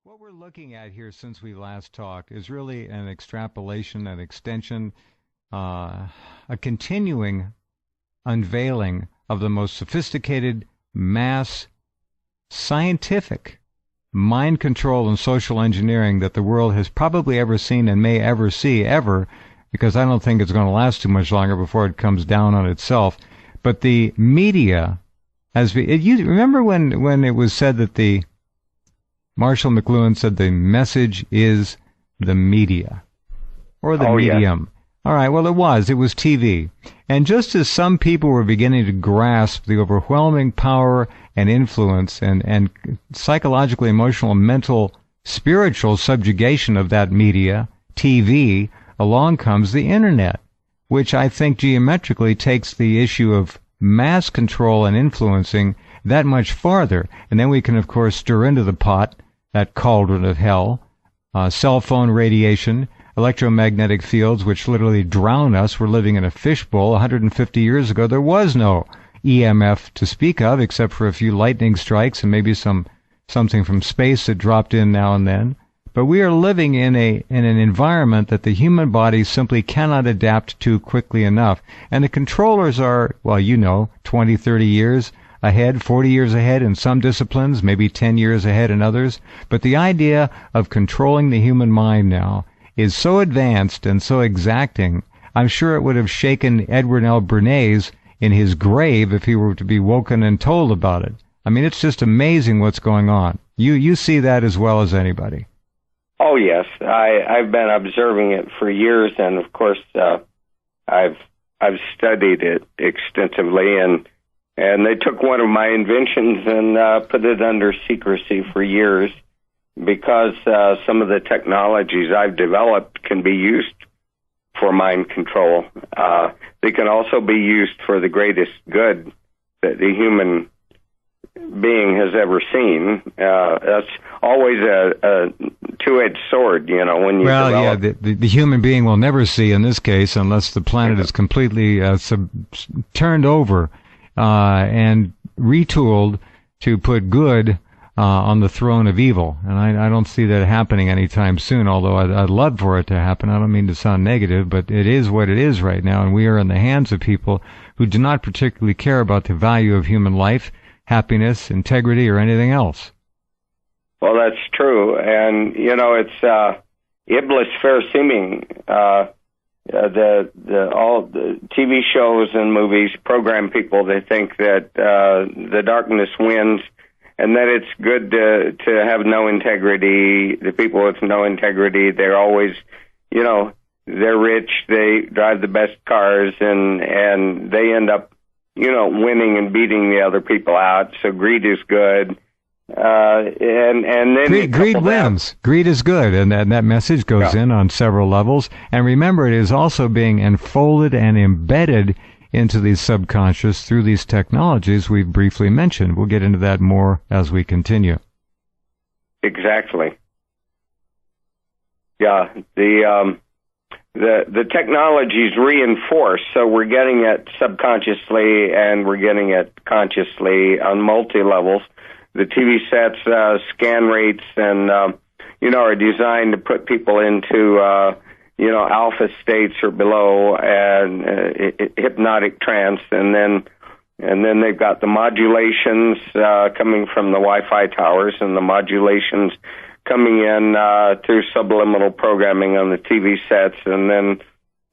What we're looking at here since we last talked is really an extrapolation, an extension, a continuing unveiling of the most sophisticated mass scientific mind control and social engineering that the world has probably ever seen and may ever see ever, because I don't think it's going to last too much longer before it comes down on itself. But the media, you remember when it was said that the Marshall McLuhan said the message is the media, or the medium. Yeah. All right, well, it was TV. And just as some people were beginning to grasp the overwhelming power and influence and psychological, emotional, mental, spiritual subjugation of that media, TV, along comes the Internet, which I think geometrically takes the issue of mass control and influencing that much farther. And then we can, of course, stir into the pot that cauldron of hell, cell phone radiation, electromagnetic fields which literally drown us. We're living in a fishbowl. 150 years ago, there was no EMF to speak of, except for a few lightning strikes and maybe something from space that dropped in now and then. But we are living in an environment that the human body simply cannot adapt to quickly enough. And the controllers are, 20, 30 years ahead, 40 years ahead in some disciplines, maybe 10 years ahead in others. But the idea of controlling the human mind now is so advanced and so exacting, I'm sure it would have shaken Edward L. Bernays in his grave if he were to be woken and told about it. I mean, it's just amazing what's going on. You see that as well as anybody. Oh, yes. I've been observing it for years, and of course, I've studied it extensively, and they took one of my inventions and put it under secrecy for years because some of the technologies I've developed can be used for mind control. They can also be used for the greatest good that the human being has ever seen. That's always a two-edged sword, when you develop. The human being will never see in this case unless the planet is completely turned over and retooled to put good on the throne of evil. And I don't see that happening anytime soon, although I'd love for it to happen. I don't mean to sound negative, but it is what it is right now, and we are in the hands of people who do not particularly care about the value of human life, happiness, integrity, or anything else. Well, that's true, and it's Iblis fair seeming. All the TV shows and movies program people. They think that the darkness wins, and that it's good to have no integrity. The people with no integrity, they're always, they're rich, they drive the best cars, and they end up, winning and beating the other people out. So greed is good. And then greed wins. Greed is good, and that message goes in on several levels. And remember, it is also being enfolded and embedded into the subconscious through these technologies we've briefly mentioned. We'll get into that more as we continue. Exactly. Yeah, the technology's reinforced, so we're getting it subconsciously and we're getting it consciously on multi-levels. The TV sets, scan rates, and, are designed to put people into, alpha states or below and hypnotic trance. And then they've got the modulations coming from the Wi-Fi towers and the modulations coming in through subliminal programming on the TV sets, and then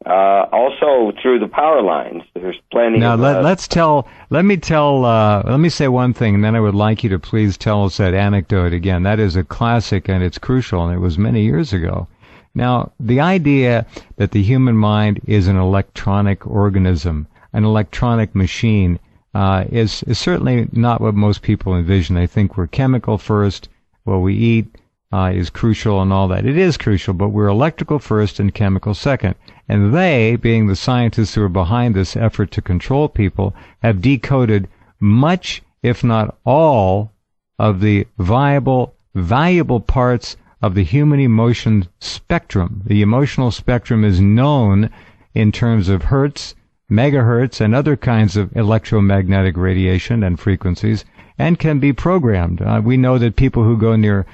also through the power lines. There's plenty now, of... Let me say one thing, and then I would like you to please tell us that anecdote again. That is a classic, and it's crucial, and it was many years ago. Now, the idea that the human mind is an electronic organism, an electronic machine, is certainly not what most people envision. They think we're chemical first, what we eat is crucial and all that. It is crucial, but we're electrical first and chemical second. And they, being the scientists who are behind this effort to control people, have decoded much, if not all, of the valuable parts of the human emotion spectrum. The emotional spectrum is known in terms of hertz, megahertz, and other kinds of electromagnetic radiation and frequencies, and can be programmed. We know that people who go near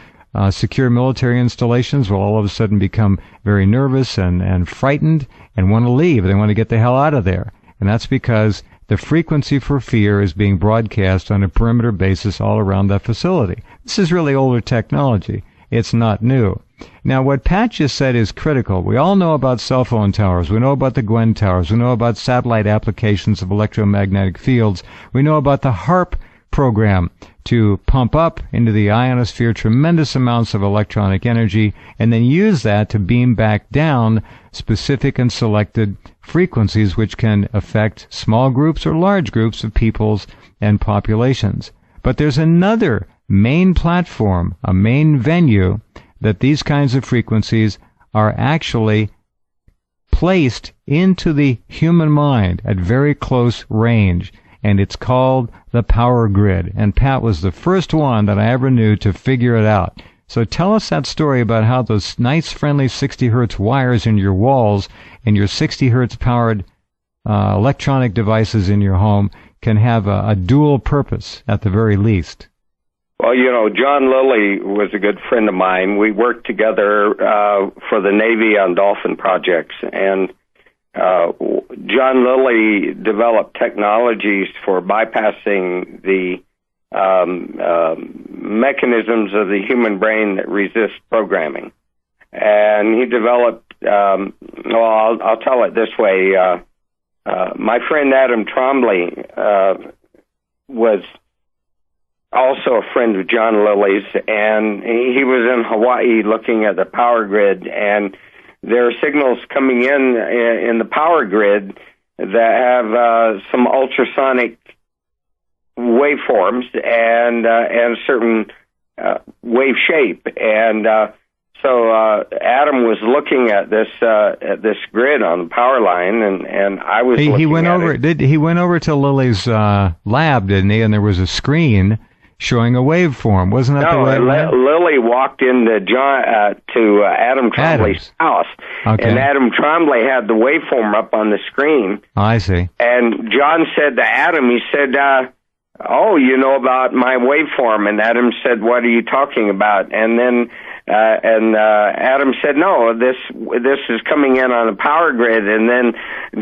secure military installations will all of a sudden become very nervous and frightened and want to leave. They want to get the hell out of there. And that's because the frequency for fear is being broadcast on a perimeter basis all around that facility. This is really older technology. It's not new. Now, what Pat just said is critical. We all know about cell phone towers. We know about the Gwen towers. We know about satellite applications of electromagnetic fields. We know about the HARP program to pump up into the ionosphere tremendous amounts of electronic energy and then use that to beam back down specific and selected frequencies which can affect small groups or large groups of peoples and populations. But there's another main platform, a main venue, that these kinds of frequencies are actually placed into the human mind at very close range, and it's called the power grid. And Pat was the first one that I ever knew to figure it out. So tell us that story about how those nice, friendly 60 hertz wires in your walls and your 60 hertz powered electronic devices in your home can have a dual purpose at the very least. Well, John Lilly was a good friend of mine. We worked together for the Navy on dolphin projects, and John Lilly developed technologies for bypassing the mechanisms of the human brain that resist programming. And he developed, I'll tell it this way. My friend Adam Trombley was also a friend of John Lilly's, and he was in Hawaii looking at the power grid, and there are signals coming in the power grid that have some ultrasonic waveforms and a certain wave shape, and so Adam was looking at this grid on the power line, and I was he went at over it. He went over to Lilly's lab, didn't he? And there was a screen showing a waveform. Wasn't that the way? Lilly walked into to Adam Trombley's house, okay. And Adam Trombley had the waveform up on the screen. I see. And John said to Adam, he said, "Oh, you know about my waveform?" And Adam said, "What are you talking about?" And then Adam said, "No, this is coming in on a power grid." And then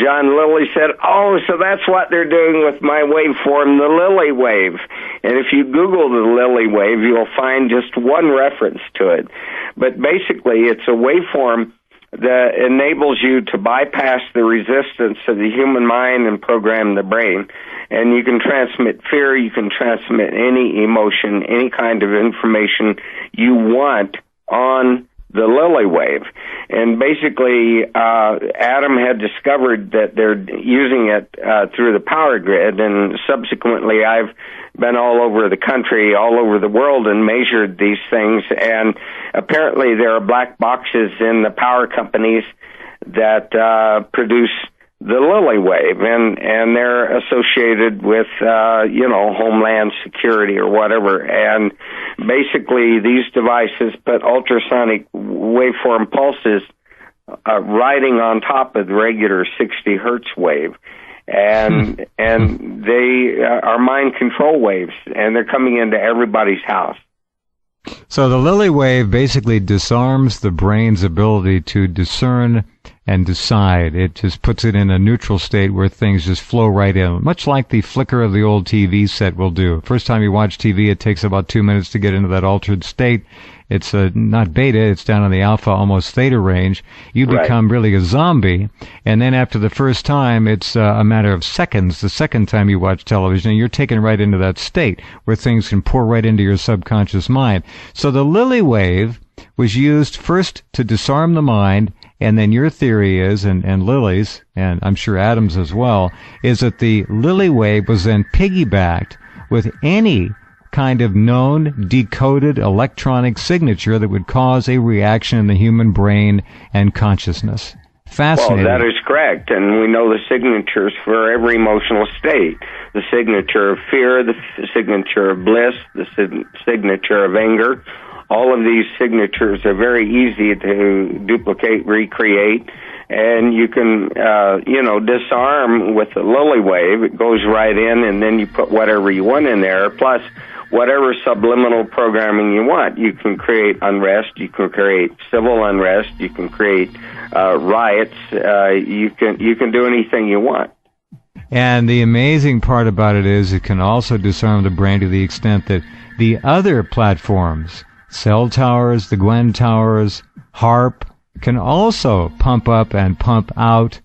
John Lilly said, "Oh, so that's what they're doing with my waveform, the Lilly wave." And if you Google the Lilly wave, you'll find just one reference to it. But basically, it's a waveform that enables you to bypass the resistance of the human mind and program the brain. And you can transmit fear, you can transmit any emotion, any kind of information you want on the Lilly wave. And basically, Adam had discovered that they're using it through the power grid, and subsequently I've been all over the country, all over the world, and measured these things, and apparently there are black boxes in the power companies that produce the Lilly wave, and they're associated with, Homeland Security or whatever. And basically, these devices put ultrasonic waveform pulses riding on top of the regular 60 hertz wave. And they are mind control waves, and they're coming into everybody's house. So the Lilly wave basically disarms the brain's ability to discern and decide. It just puts it in a neutral state where things just flow right in, much like the flicker of the old TV set will do. First time you watch TV, it takes about 2 minutes to get into that altered state. It's not beta, it's down in the alpha, almost theta range. You become really a zombie, and then after the first time, it's a matter of seconds. The second time you watch television, and you're taken right into that state where things can pour right into your subconscious mind. So the Lilly wave was used first to disarm the mind, and then your theory is, and Lilly's, and I'm sure Adam's as well, is that the Lilly wave was then piggybacked with any kind of known decoded electronic signature that would cause a reaction in the human brain and consciousness. Fascinating. Well, that is correct, and we know the signatures for every emotional state. The signature of fear, the signature of bliss, the signature of anger. All of these signatures are very easy to duplicate, recreate, and you can, disarm with the Lilly wave. It goes right in, and then you put whatever you want in there. Plus, whatever subliminal programming you want. You can create unrest, you can create civil unrest, you can create riots, you can do anything you want. And the amazing part about it is it can also disarm the brain to the extent that the other platforms, cell towers, the Gwen towers, HARP, can also pump up and pump out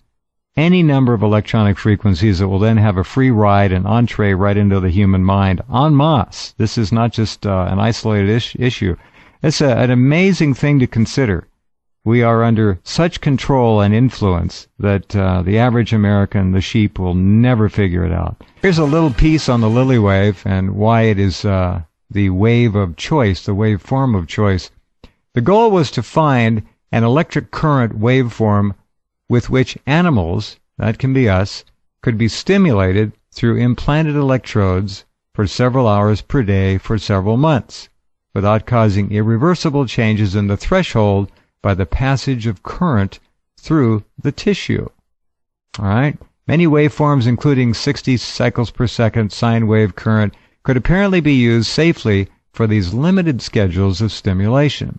any number of electronic frequencies that will then have a free ride and entree right into the human mind en masse. This is not just an isolated issue. It's an amazing thing to consider. We are under such control and influence that the average American, the sheep, will never figure it out. Here's a little piece on the Lily wave and why it is the wave of choice, the waveform of choice. The goal was to find an electric current waveform with which animals, that can be us, could be stimulated through implanted electrodes for several hours per day for several months, without causing irreversible changes in the threshold by the passage of current through the tissue. All right? Many waveforms, including 60 cycles per second sine wave current, could apparently be used safely for these limited schedules of stimulation.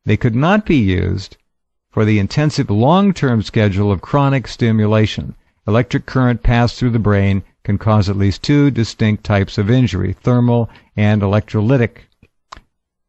They could not be used for the intensive long-term schedule of chronic stimulation. Electric current passed through the brain can cause at least two distinct types of injury, thermal and electrolytic.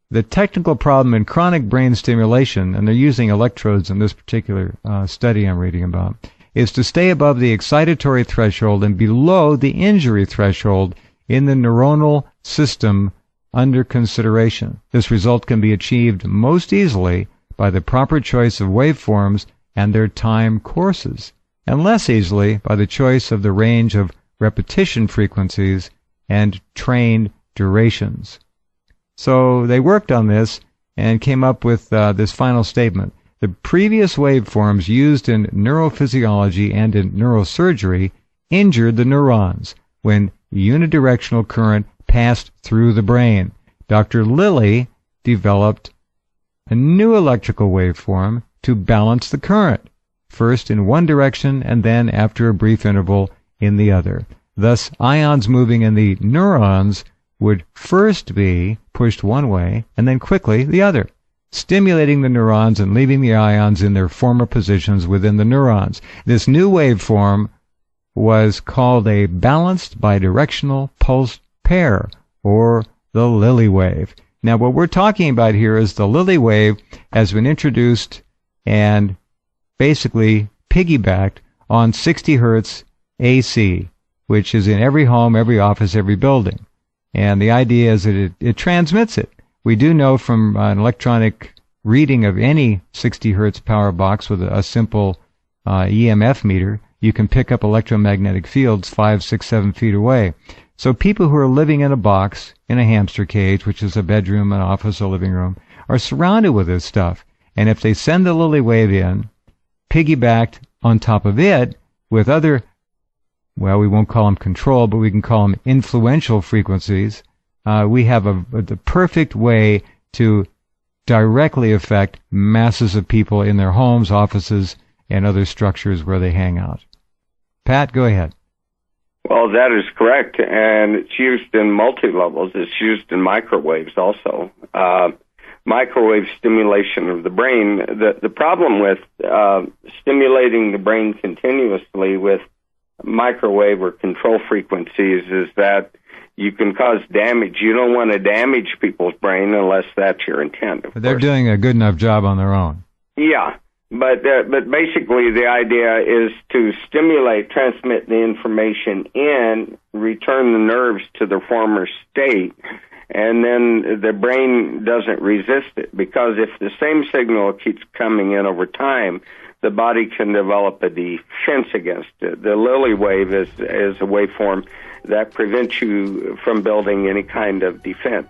The technical problem in chronic brain stimulation, and they're using electrodes in this particular study I'm reading about, is to stay above the excitatory threshold and below the injury threshold in the neuronal system under consideration. This result can be achieved most easily by the proper choice of waveforms and their time courses, and less easily by the choice of the range of repetition frequencies and trained durations. So they worked on this and came up with this final statement. The previous waveforms used in neurophysiology and in neurosurgery injured the neurons when unidirectional current passed through the brain. Dr. Lilly developed a new electrical waveform to balance the current, first in one direction and then, after a brief interval, in the other. Thus, ions moving in the neurons would first be pushed one way and then quickly the other, stimulating the neurons and leaving the ions in their former positions within the neurons. This new waveform was called a balanced bidirectional pulse pair, or the Lilly wave. Now, what we're talking about here is the Lilly wave has been introduced and basically piggybacked on 60 hertz AC, which is in every home, every office, every building. And the idea is that it transmits it. We do know from an electronic reading of any 60 hertz power box with a simple EMF meter, you can pick up electromagnetic fields 5, 6, 7 feet away. So people who are living in a box, in a hamster cage, which is a bedroom, an office, a living room, are surrounded with this stuff. And if they send the Lilly wave in, piggybacked on top of it with other, well, we won't call them control, but we can call them influential frequencies, we have the perfect way to directly affect masses of people in their homes, offices, and other structures where they hang out. Pat, go ahead. Well, that is correct, and it's used in multi-levels. It's used in microwaves also. Microwave stimulation of the brain. The problem with stimulating the brain continuously with microwave or control frequencies is that you can cause damage. You don't want to damage people's brain unless that's your intent. But they're doing a good enough job on their own. Yeah. But basically the idea is to stimulate, transmit the information in, return the nerves to their former state, and then the brain doesn't resist it. Because if the same signal keeps coming in over time, the body can develop a defense against it. The Lilly wave is a waveform that prevents you from building any kind of defense.